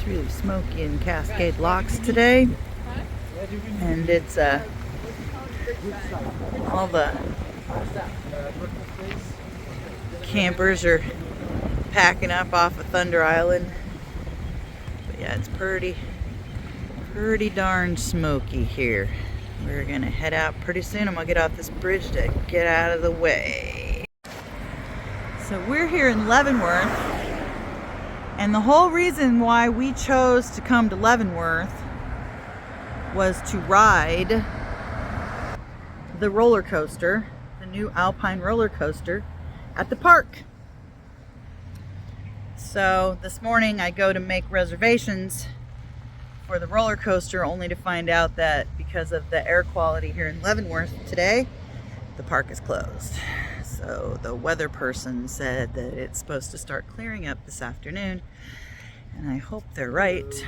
Really smoky in Cascade Locks today, and it's all the campers are packing up off of Thunder Island. But yeah, it's pretty darn smoky here. We're gonna head out pretty soon. I'm gonna get off this bridge to get out of the way. So we're here in Leavenworth, and the whole reason why we chose to come to Leavenworth was to ride the roller coaster, the new Alpine roller coaster at the park. So this morning I go to make reservations for the roller coaster, only to find out that because of the air quality here in Leavenworth today, the park is closed. So the weather person said that it's supposed to start clearing up this afternoon, and I hope they're right.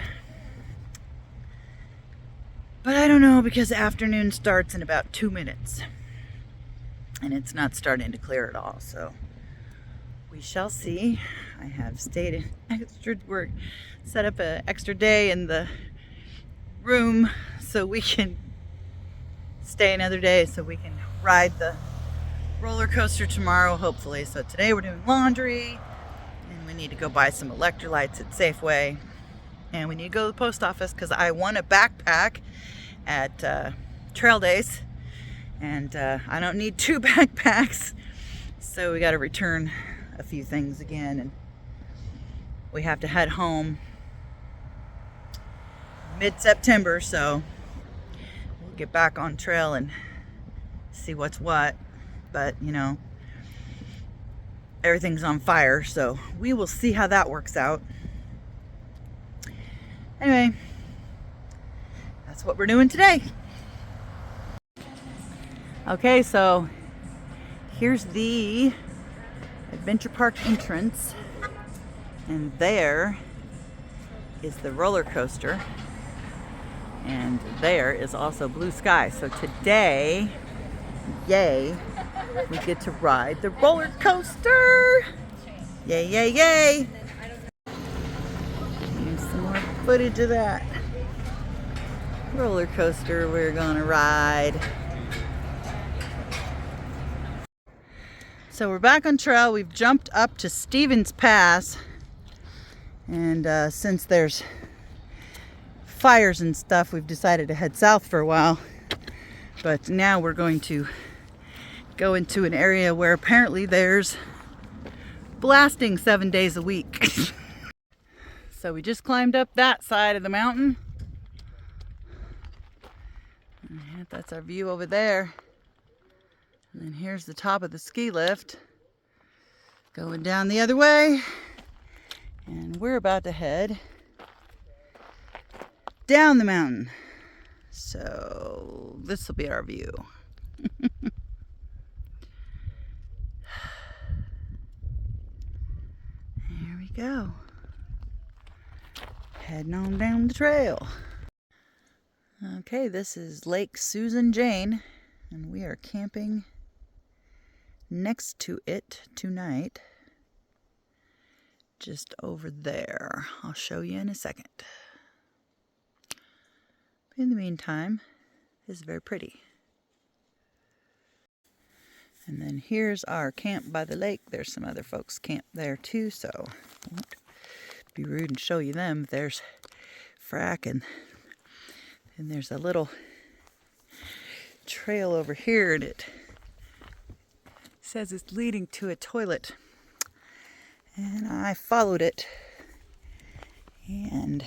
But I don't know, because the afternoon starts in about 2 minutes and it's not starting to clear at all. So we shall see. I have stayed in extra work, set up an extra day in the room so we can stay another day, so we can ride the roller coaster tomorrow, hopefully. So today we're doing laundry, and we need to go buy some electrolytes at Safeway, and we need to go to the post office because I won a backpack at Trail Days, and I don't need 2 backpacks, so we got to return a few things again, and we have to head home mid-September, so we'll get back on trail and see what's what. But you know, everything's on fire, so we will see how that works out. Anyway, that's what we're doing today. Okay, so here's the Adventure Park entrance, and there is the roller coaster, and there is also blue sky. So today, yay, we get to ride the roller coaster. Yay, yay, yay. Here's some more footage of that roller coaster we're gonna ride. So we're back on trail. We've jumped up to Stevens Pass, and since there's fires and stuff, we've decided to head south for a while. But now we're going to go into an area where apparently there's blasting 7 days a week. So we just climbed up that side of the mountain. And that's our view over there. And then here's the top of the ski lift going down the other way. And we're about to head down the mountain. So this will be our view. There we go. Heading on down the trail. Okay, this is Lake Susan Jane, and we are camping next to it tonight, just over there. I'll show you in a second. In the meantime, this is very pretty. And then here's our camp by the lake. There's some other folks camp there too, so I won't be rude and show you them. There's Frack, and there's a little trail over here, and it says it's leading to a toilet. And I followed it, and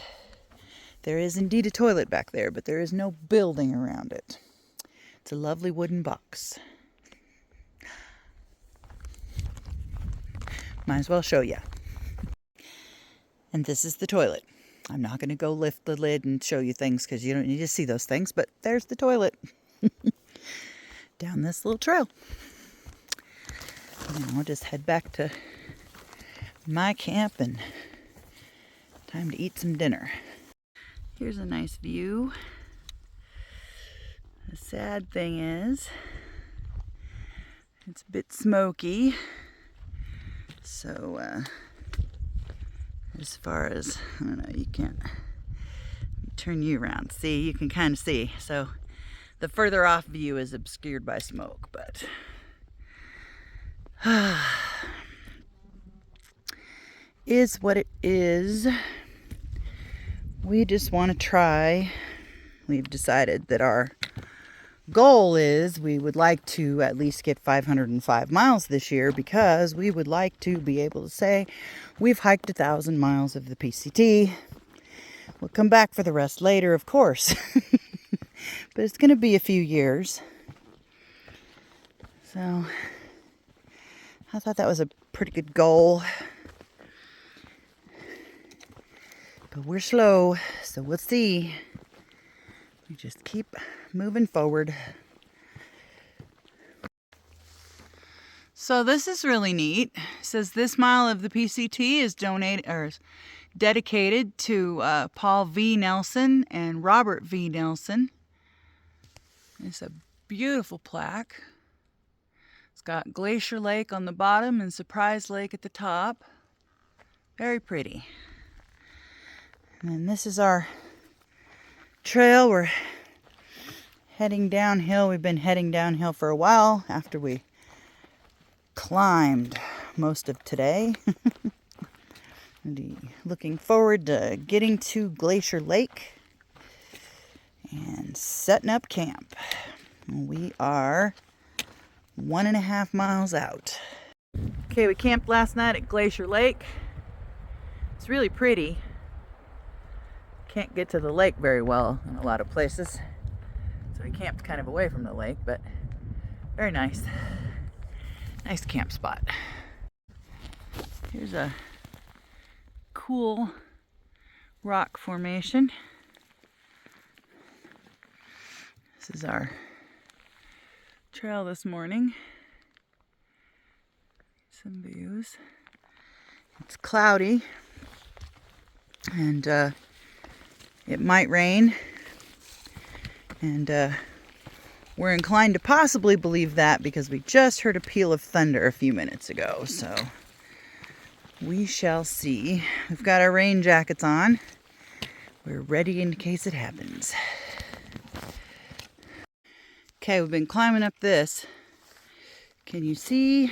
there is indeed a toilet back there, but there is no building around it. It's a lovely wooden box. Might as well show you. And this is the toilet. I'm not going to go lift the lid and show you things because you don't need to see those things, but there's the toilet. Down this little trail. Now I'll just head back to my camp, and time to eat some dinner. Here's a nice view. The sad thing is, it's a bit smoky. So as far as, I don't know, you can't turn you around. See, you can kind of see. So the further off view is obscured by smoke, but is what it is. We just want to try. We've decided that our goal is we would like to at least get 505 miles this year, because we would like to be able to say we've hiked 1,000 miles of the PCT. We'll come back for the rest later, of course. But it's going to be a few years. So I thought that was a pretty good goal. But we're slow, so we'll see. We just keep moving forward. So this is really neat. It says this mile of the PCT is donated or dedicated to Paul V. Nelson and Robert V. Nelson. It's a beautiful plaque. It's got Glacier Lake on the bottom and Surprise Lake at the top. Very pretty. And then this is our trail. We're heading downhill. We've been heading downhill for a while after we climbed most of today. Looking forward to getting to Glacier Lake and setting up camp. We are 1.5 miles out. Okay, we camped last night at Glacier Lake. It's really pretty. Can't get to the lake very well in a lot of places, so we camped kind of away from the lake, but very nice. Nice camp spot. Here's a cool rock formation. This is our trail this morning. Some views. It's cloudy and it might rain, and we're inclined to possibly believe that because we just heard a peal of thunder a few minutes ago, so we shall see. We've got our rain jackets on. We're ready in case it happens. Okay, we've been climbing up this. Can you see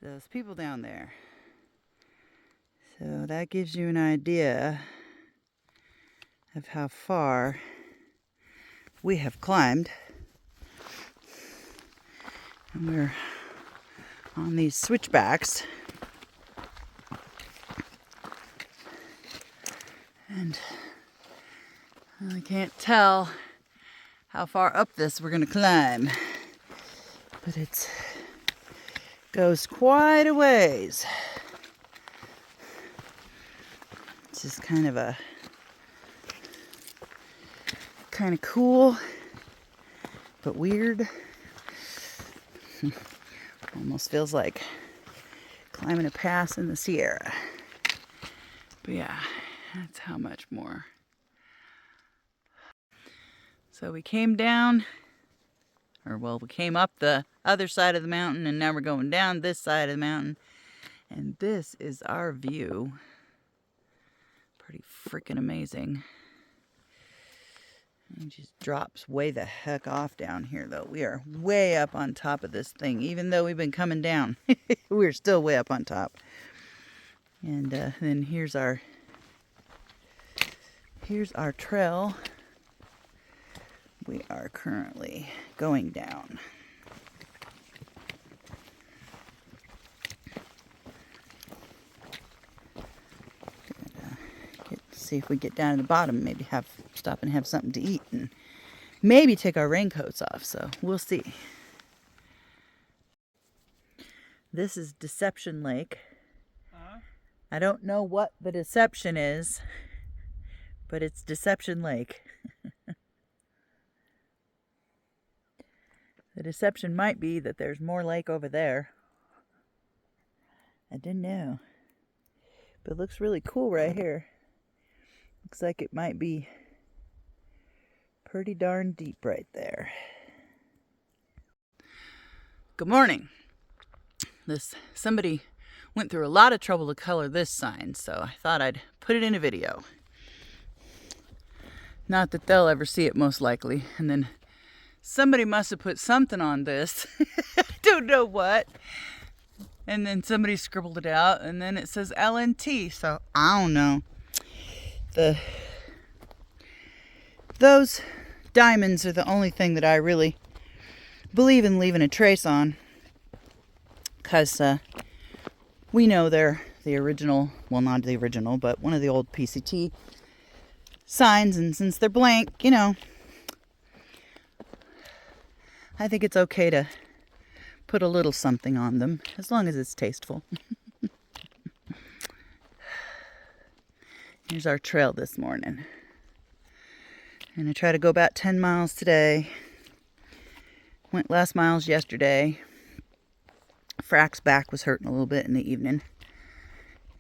those people down there? So that gives you an idea of how far we have climbed. And we're on these switchbacks. And I can't tell how far up this we're going to climb. But it goes quite a ways. It's just kind of cool, but weird. Almost feels like climbing a pass in the Sierra. But yeah, that's how much more. So we came down, we came up the other side of the mountain, and now we're going down this side of the mountain. And this is our view. Pretty freaking amazing. It just drops way the heck off down here, though. We are way up on top of this thing. Even though we've been coming down, we're still way up on top. And then here's our trail. We are currently going down. See if we get down to the bottom, maybe stop and have something to eat, and maybe take our raincoats off, so we'll see. This is Deception Lake. I don't know what the deception is, but it's Deception Lake. The deception might be that there's more lake over there. I didn't know. But it looks really cool right here. Looks like it might be pretty darn deep right there. Good morning. Somebody went through a lot of trouble to color this sign, so I thought I'd put it in a video. Not that they'll ever see it, most likely. And then somebody must have put something on this. I don't know what. And then somebody scribbled it out, and then it says LNT, so I don't know. Those diamonds are the only thing that I really believe in leaving a trace on, because we know they're the original, well, not the original, but one of the old PCT signs, and since they're blank, you know, I think it's okay to put a little something on them, as long as it's tasteful. Here's our trail this morning. I'm gonna try to go about 10 miles today. Went less miles yesterday. Frack's back was hurting a little bit in the evening.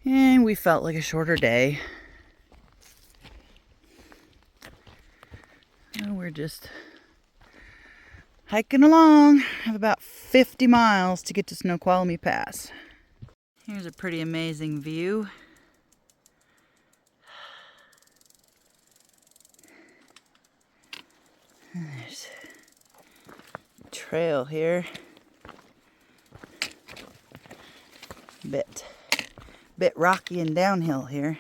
And we felt like a shorter day. So we're just hiking along. Have about 50 miles to get to Snoqualmie Pass. Here's a pretty amazing view. There's a trail here. Bit rocky and downhill here.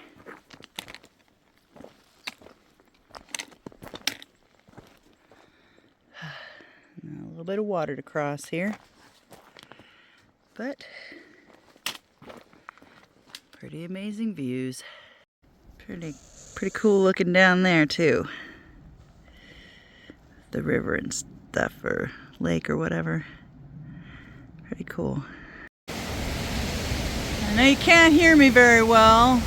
A little bit of water to cross here, but pretty amazing views. Pretty cool looking down there too. The river and stuff, or lake or whatever. Pretty cool. I know you can't hear me very well.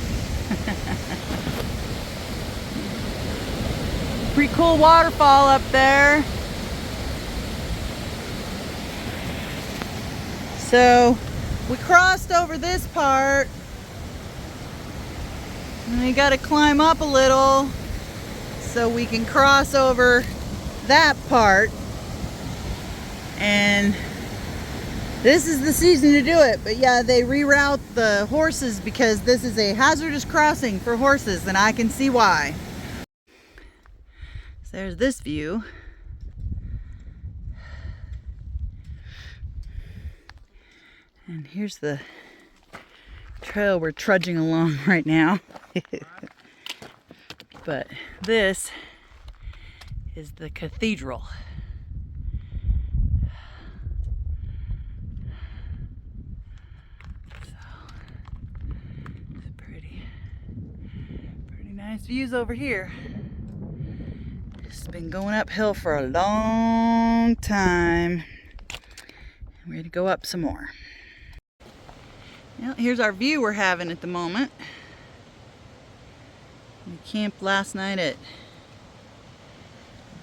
Pretty cool waterfall up there. So we crossed over this part, and we got to climb up a little so we can cross over that part. And this is the season to do it, but yeah, they reroute the horses because this is a hazardous crossing for horses, and I can see why. So there's this view. And here's the trail we're trudging along right now. But this is the cathedral. Nice views over here. It's been going uphill for a long time. I'm ready to go up some more. Well, here's our view we're having at the moment. We camped last night at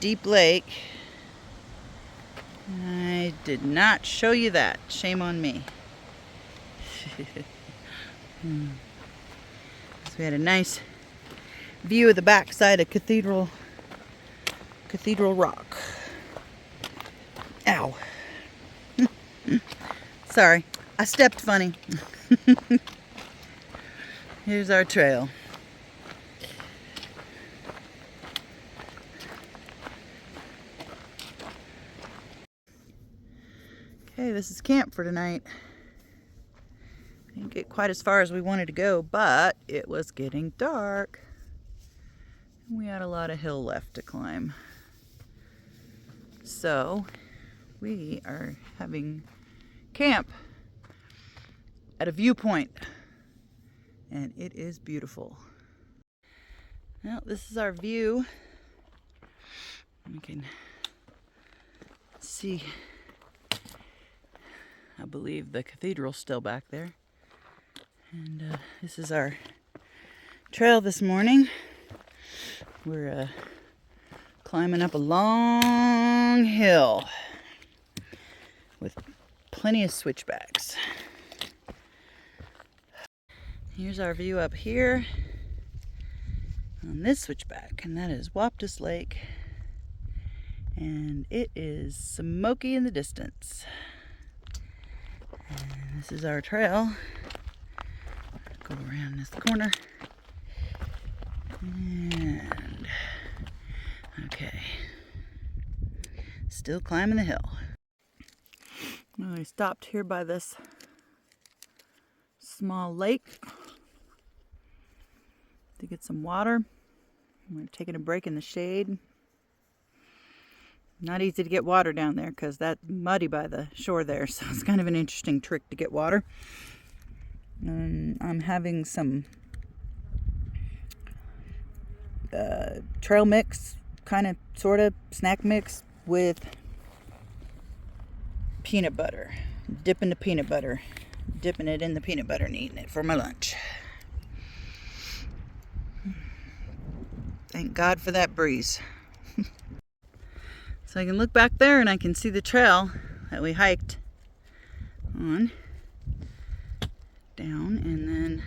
Deep Lake. I did not show you that. Shame on me. So we had a nice view of the backside of Cathedral Rock. Ow. Sorry, I stepped funny. Here's our trail. Okay, this is camp for tonight. Didn't get quite as far as we wanted to go, but it was getting dark. We had a lot of hill left to climb. So we are having camp at a viewpoint, and it is beautiful. Well, this is our view. We can see, I believe the cathedral's still back there. And this is our trail this morning. We're climbing up a long hill with plenty of switchbacks. Here's our view up here on this switchback, and that is Waptus Lake, and it is smoky in the distance. And this is our trail. around this corner. And okay. Still climbing the hill. Well, I stopped here by this small lake to get some water. We're taking a break in the shade. Not easy to get water down there because that's muddy by the shore there, so it's kind of an interesting trick to get water. I'm having some trail mix, kind of, sort of, snack mix with peanut butter. Dipping the peanut butter. Dipping it in the peanut butter and eating it for my lunch. Thank God for that breeze. So I can look back there and I can see the trail that we hiked on down, and then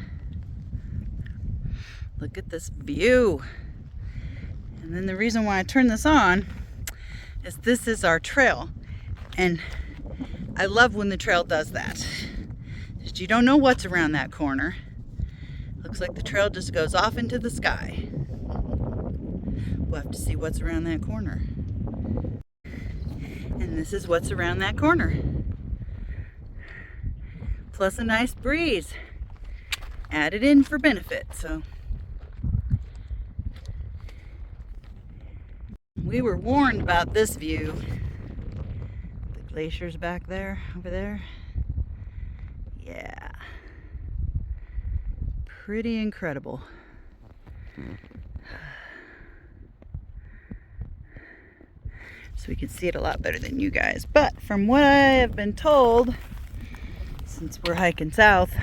look at this view. And then the reason why I turned this on is this is our trail, and I love when the trail does that. Just you don't know what's around that corner. Looks like the trail just goes off into the sky. We'll have to see what's around that corner. And this is what's around that corner. Plus a nice breeze. Added in for benefit, so. We were warned about this view. The glacier's back there, over there. Yeah. Pretty incredible. So we can see it a lot better than you guys. But from what I have been told, since we're hiking south,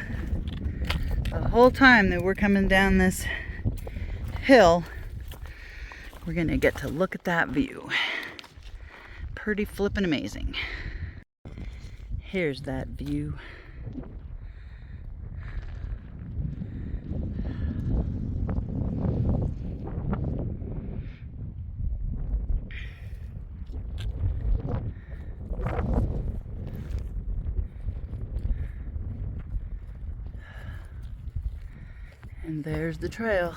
the whole time that we're coming down this hill, we're gonna get to look at that view. Pretty flippin' amazing. Here's that view. And there's the trail.